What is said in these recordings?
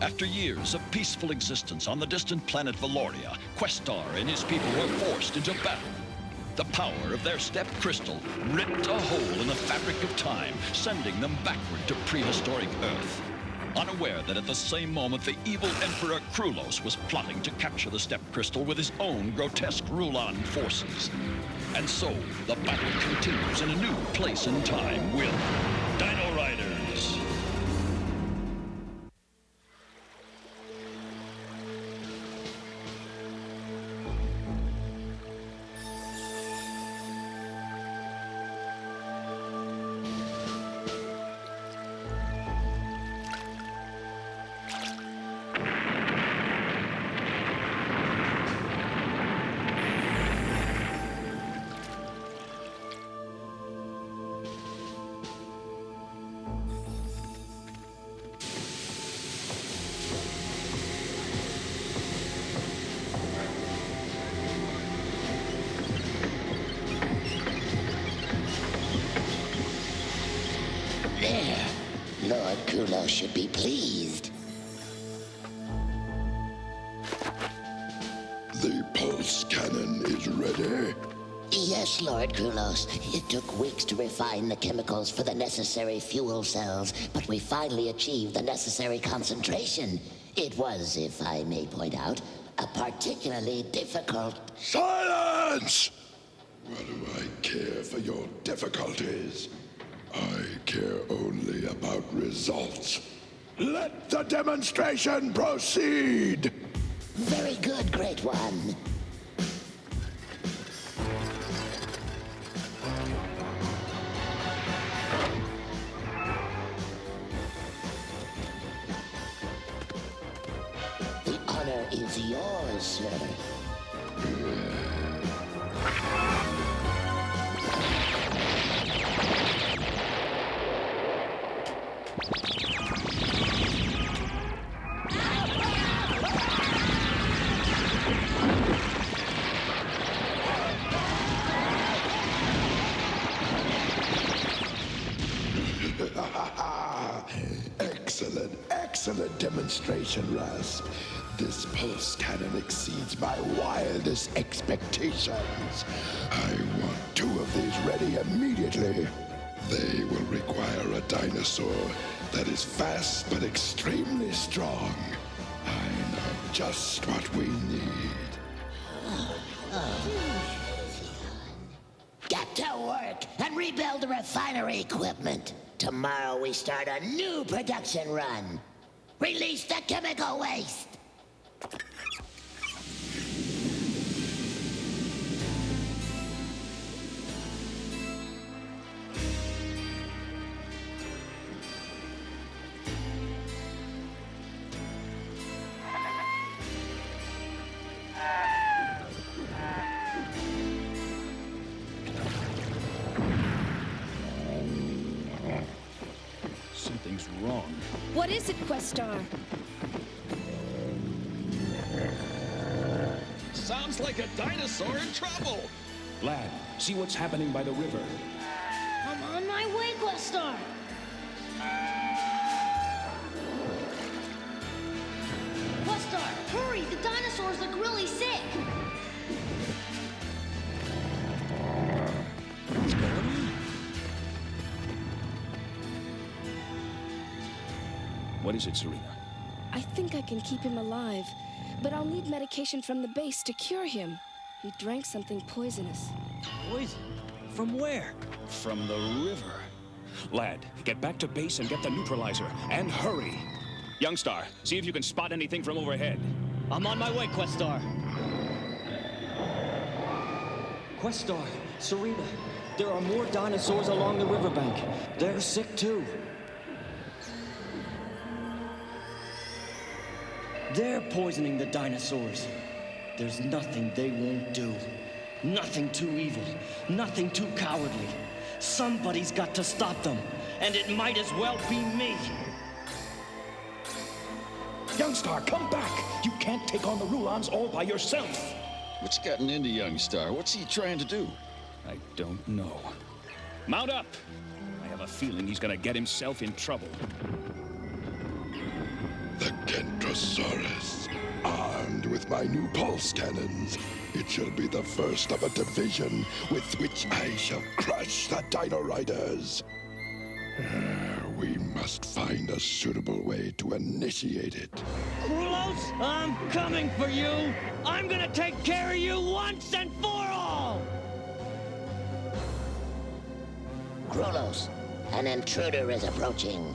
After years of peaceful existence on the distant planet Valoria, Questar and his people were forced into battle. The power of their step crystal ripped a hole in the fabric of time, sending them backward to prehistoric Earth. Unaware that at the same moment the evil Emperor Krulos was plotting to capture the step crystal with his own grotesque Rulan forces. And so, the battle continues in a new place and time with Dino Riders. There. Lord Krulos should be pleased. The pulse cannon is ready. Yes, Lord Krulos. It took weeks to refine the chemicals for the necessary fuel cells, but we finally achieved the necessary concentration. It was, if I may point out, a particularly difficult... Silence! What do I care for your difficulties? I care only about results. Let the demonstration proceed! Very good, Great One. The honor is yours, sir. Excellent demonstration, Rasp. This pulse cannon exceeds my wildest expectations. I want 2 of these ready immediately. They will require a dinosaur that is fast but extremely strong. I know just what we need. Get to work and rebuild the refinery equipment. Tomorrow we start a new production run. Release the chemical waste. Something's wrong. What is it, Questar? Sounds like a dinosaur in trouble! Lad, see what's happening by the river. I'm on my way, Questar. Questar, hurry! The dinosaurs look really sick. What's going on? What is it, Serena? I think I can keep him alive, but I'll need medication from the base to cure him. He drank something poisonous. Poison? From where? From the river. Lad, get back to base and get the neutralizer, and hurry! Youngstar, see if you can spot anything from overhead. I'm on my way, Questar. Questar, Serena, there are more dinosaurs along the riverbank. They're sick too. They're poisoning the dinosaurs. There's nothing they won't do. Nothing too evil. Nothing too cowardly. Somebody's got to stop them. And it might as well be me. Youngstar, come back! You can't take on the Rulons all by yourself! What's gotten into Youngstar? What's he trying to do? I don't know. Mount up! I have a feeling he's gonna get himself in trouble. The Kentrosaurus, armed with my new pulse cannons. It shall be the first of a division with which I shall crush the Dino Riders. We must find a suitable way to initiate it. Krulos, I'm coming for you! I'm gonna take care of you once and for all! Krulos, an intruder is approaching.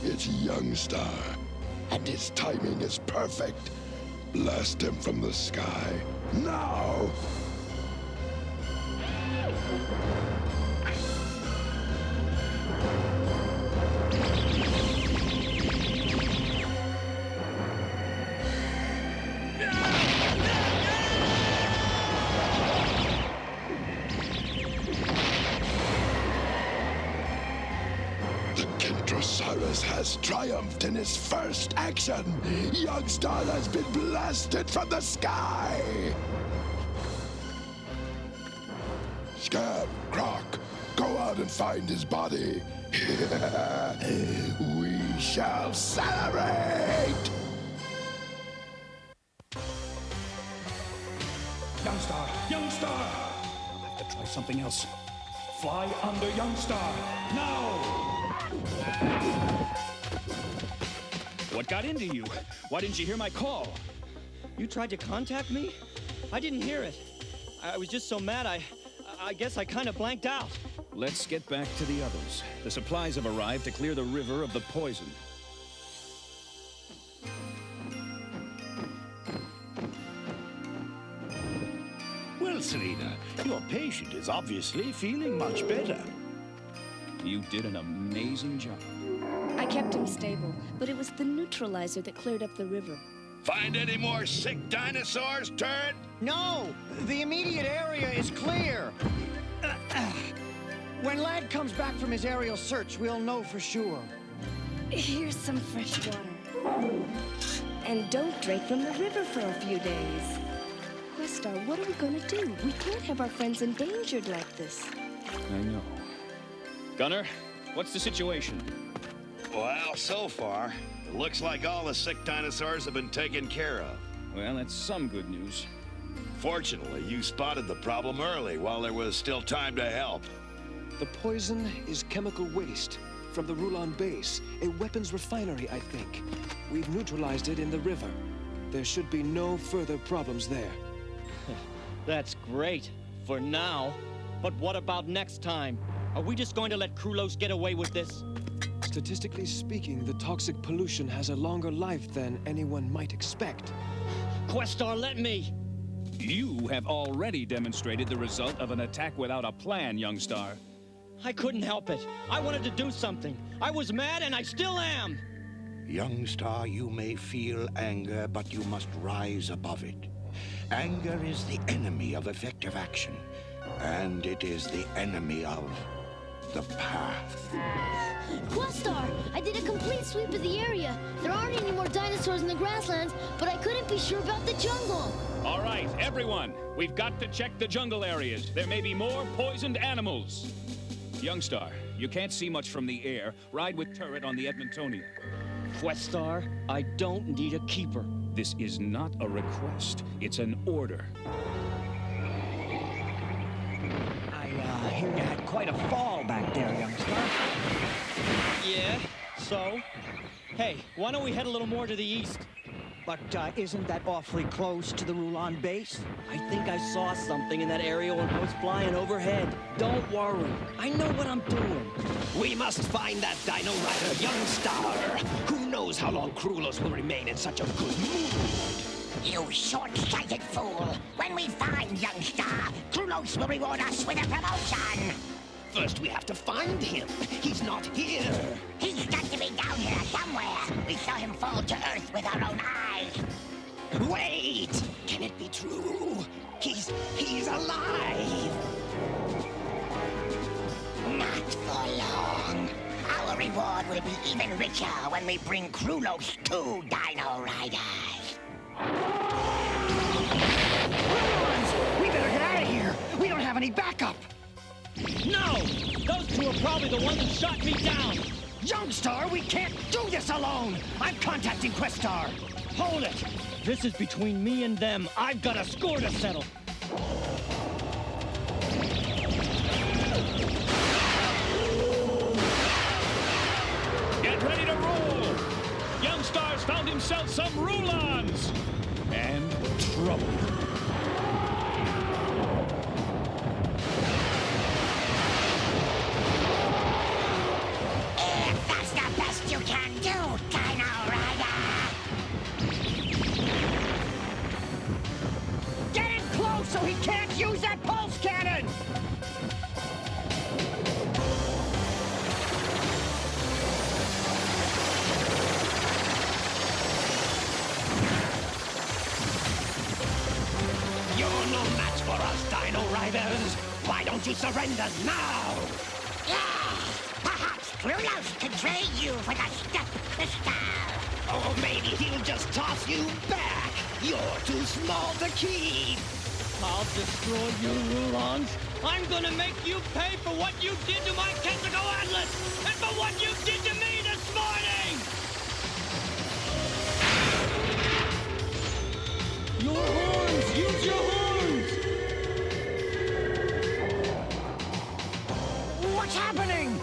It's Youngstar, and his timing is perfect. Blast him from the sky, now! Kentrosaurus has triumphed in his first action. Youngstar has been blasted from the sky. Scab, Croc, go out and find his body. We shall celebrate! Youngstar! Youngstar! I'll have to try something else. Fly under Youngstar! Now! What got into you? Why didn't you hear my call? You tried to contact me? I didn't hear it. I was just so mad, I guess I kind of blanked out. Let's get back to the others. The supplies have arrived to clear the river of the poison. Well, Serena, your patient is obviously feeling much better. You did an amazing job. I kept him stable, but it was the neutralizer that cleared up the river. Find any more sick dinosaurs, Turret? No! The immediate area is clear! When Lad comes back from his aerial search, we'll know for sure. Here's some fresh water. And don't drink from the river for a few days. Questar, what are we gonna do? We can't have our friends endangered like this. I know. Gunner, what's the situation? Well, so far, it looks like all the sick dinosaurs have been taken care of. Well, that's some good news. Fortunately, you spotted the problem early while there was still time to help. The poison is chemical waste from the Rulon base, a weapons refinery, I think. We've neutralized it in the river. There should be no further problems there. That's great. For now. But what about next time? Are we just going to let Krulos get away with this? Statistically speaking, the toxic pollution has a longer life than anyone might expect. Questar, let me! You have already demonstrated the result of an attack without a plan, Youngstar. I couldn't help it. I wanted to do something. I was mad, and I still am! Youngstar, you may feel anger, but you must rise above it. Anger is the enemy of effective action, and it is the enemy of the path. Questar, I did a complete sweep of the area. There aren't any more dinosaurs in the grasslands, but I couldn't be sure about the jungle. All right, everyone. We've got to check the jungle areas. There may be more poisoned animals. Youngstar, you can't see much from the air. Ride with Turret on the Edmontonia. Questar, I don't need a keeper. This is not a request. It's an order. I hear you had quite a fall back there, Youngstar. Yeah, so? Hey, why don't we head a little more to the east? But isn't that awfully close to the Rulon base? I think I saw something in that area when I was flying overhead. Don't worry. I know what I'm doing. We must find that Dino Rider, Youngstar. Who knows how long Krulos will remain in such a good mood? You short-sighted fool! When we find Youngstar, Krulos will reward us with a promotion! First, we have to find him. He's not here. He's got to be down here somewhere. We saw him fall to Earth with our own eyes. Wait! Can it be true? He's alive! Not for long. Our reward will be even richer when we bring Krulos to Dino Riders. We better get out of here! We don't have any backup! No! Those two are probably the ones that shot me down! Youngstar, we can't do this alone! I'm contacting Questar! Hold it! This is between me and them. I've got a score to settle. Get ready to roll! Youngstar's found himself some Rulons! And trouble. If that's the best you can do, Dino Rider! Get in close so he can't use that pulse cannon! You're no match for us, Dino Riders! Why don't you surrender now? Perhaps Krulos can trade you for the step crystal! Or maybe he'll just toss you back! You're too small to keep! I'll destroy you, Rulons. I'm gonna make you pay for what you did to my Kensico Atlas and for what you did to me this morning! Your horns! Use your horns! What's happening?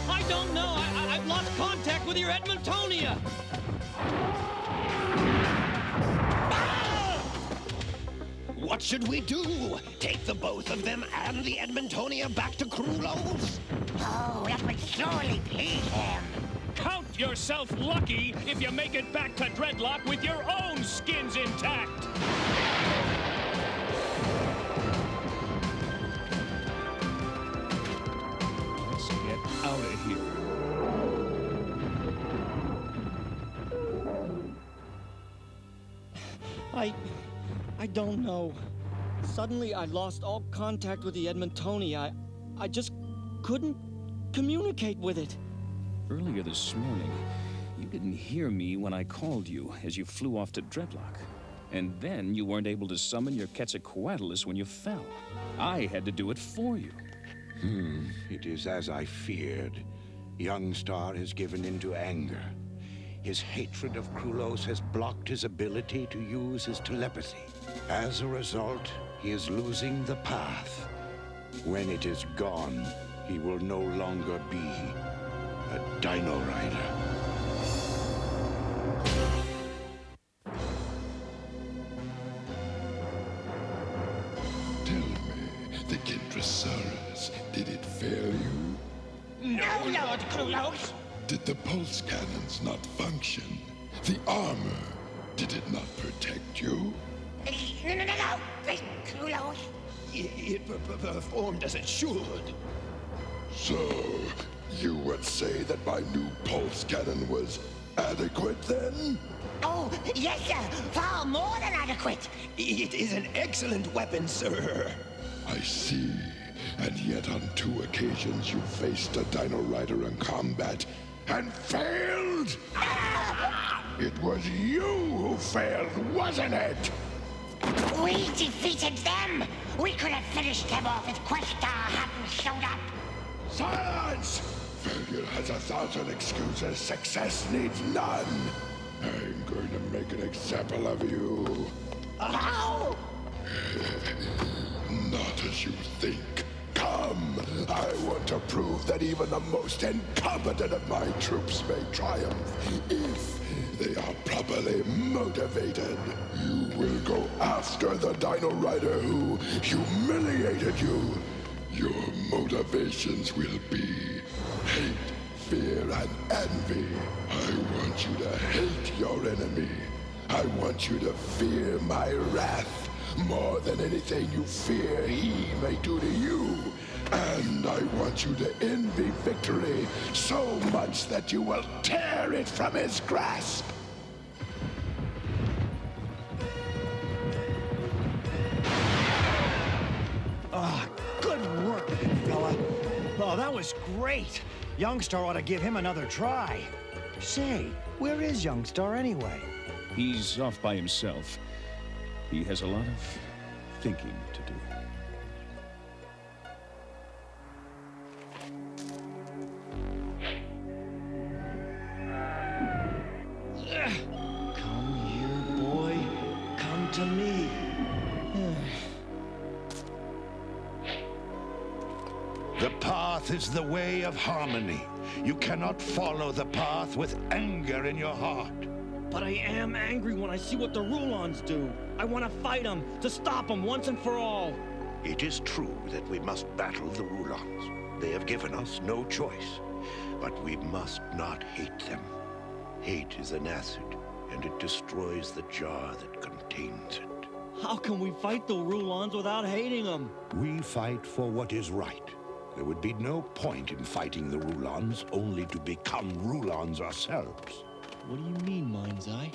I don't know. I've lost contact with your Edmontonia. What should we do? Take the both of them and the Edmontonia back to Krulos? Oh, that would surely please him. Count yourself lucky if you make it back to Dreadlock with your own skins intact! Let's get out of here. I don't know. Suddenly I lost all contact with the Edmontonia. I just couldn't communicate with it. Earlier this morning, you didn't hear me when I called you as you flew off to Dreadlock. And then you weren't able to summon your Quetzalcoatlus when you fell. I had to do it for you. It is as I feared. Youngstar has given in to anger. His hatred of Krulos has blocked his ability to use his telepathy. As a result, he is losing the path. When it is gone, he will no longer be a Dino Rider. Tell me, the Kentrosaurus, did it fail you? No, Lord Krulos! Did the pulse cannons not function? The armor, did it not protect you? No! Krulos! It performed as it should. So, you would say that my new pulse cannon was adequate then? Oh, yes, sir! Far more than adequate! It is an excellent weapon, sir. I see. And yet on 2 occasions you faced a Dino Rider in combat and failed? It was you who failed, wasn't it? We defeated them! We could have finished them off if Questar hadn't showed up! Silence! Failure has 1,000 excuses. Success needs none. I'm going to make an example of you. How? Not as you think. Come, I want to prove that even the most incompetent of my troops may triumph if they are properly motivated. You will go after the Dino Rider who humiliated you. Your motivations will be hate, fear, and envy. I want you to hate your enemy. I want you to fear my wrath more than anything you fear he may do to you. And I want you to envy victory so much that you will tear it from his grasp. Good work, big fella. Oh, that was great. Youngstar ought to give him another try. Say, where is Youngstar anyway? He's off by himself. He has a lot of thinking to do. to me. The path is the way of harmony. You cannot follow the path with anger in your heart. But I am angry when I see what the Rulons do. I want to fight them, to stop them once and for all. It is true that we must battle the Rulons. They have given us no choice. But we must not hate them. Hate is an acid, and it destroys the jar that contains it. How can we fight the Rulons without hating them? We fight for what is right. There would be no point in fighting the Rulons only to become Rulons ourselves. What do you mean, Mind's Eye?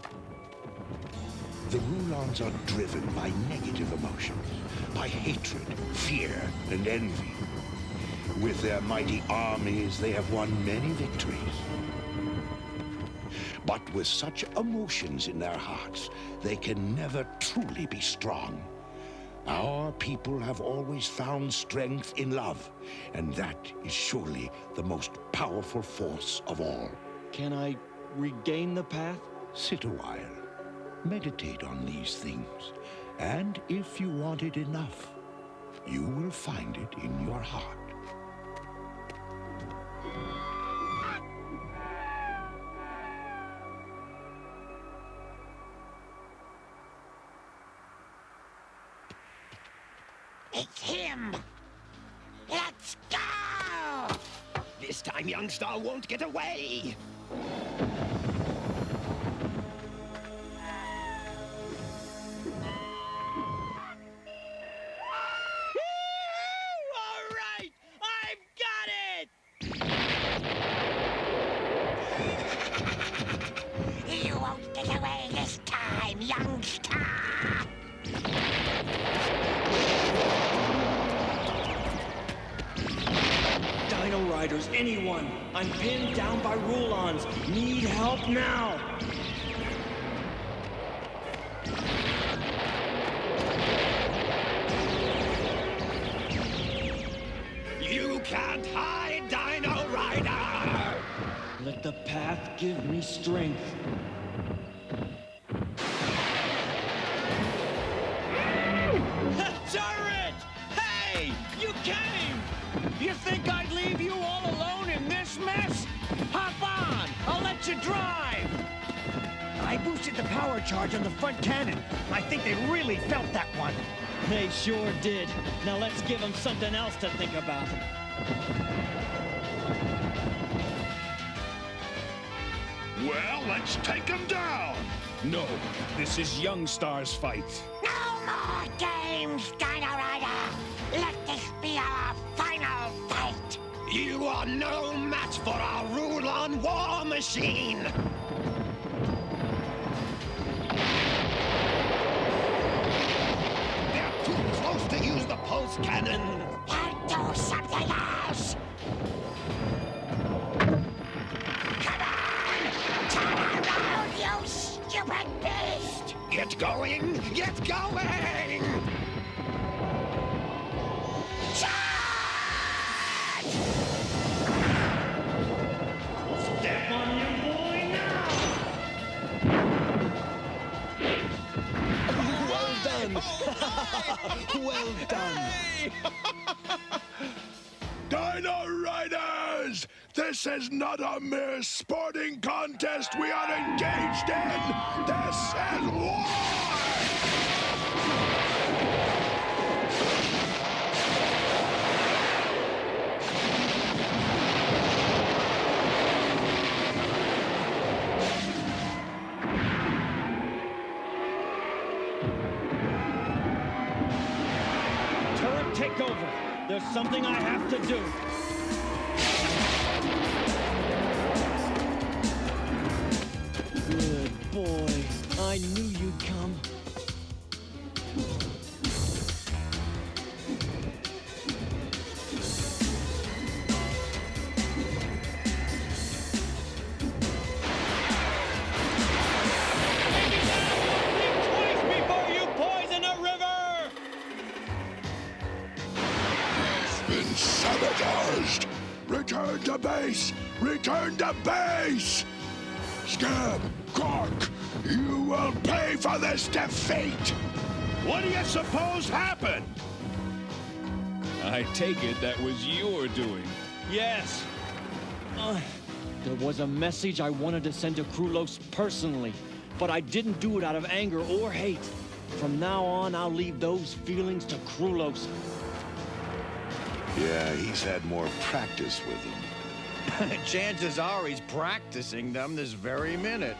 The Rulons are driven by negative emotions, by hatred, fear, and envy. With their mighty armies, they have won many victories. But with such emotions in their hearts, they can never truly be strong. Our people have always found strength in love, and that is surely the most powerful force of all. Can I regain the path? Sit a while. Meditate on these things. And if you want it enough, you will find it in your heart. It's him! Let's go! This time Youngstar won't get away! All right! I've got it! You won't get away this time, Youngstar! Dino Riders, anyone! I'm pinned down by Rulons. Need help now! You can't hide, Dino Rider! Let the path give me strength. Turret! Hey! You came! You think I'd leave you all alone in this mess? Hop on! I'll let you drive! I boosted the power charge on the front cannon. I think they really felt that one. They sure did. Now let's give them something else to think about. Well, let's take him down. No, this is Youngstar's fight. No more games, Dino Rider! Let this be our final fight! You are no match for our Rulon war machine! They're too close to use the pulse cannon! Then do something else! Come on! Turn around, you stupid beast! Get going! Get going! Charge! Step on your boy now! Well done! Well done! Dino Riders! This is not a mere sporting contest we are engaged in! This is war! Turret, take over. There's something I have to do. Good boy. I knew you'd come. Been sabotaged! Return to base! Return to base! Scab, Cork, you will pay for this defeat! What do you suppose happened? I take it that was your doing. Yes. There was a message I wanted to send to Krulos personally, but I didn't do it out of anger or hate. From now on, I'll leave those feelings to Krulos. Yeah, he's had more practice with them. Chances are he's practicing them this very minute.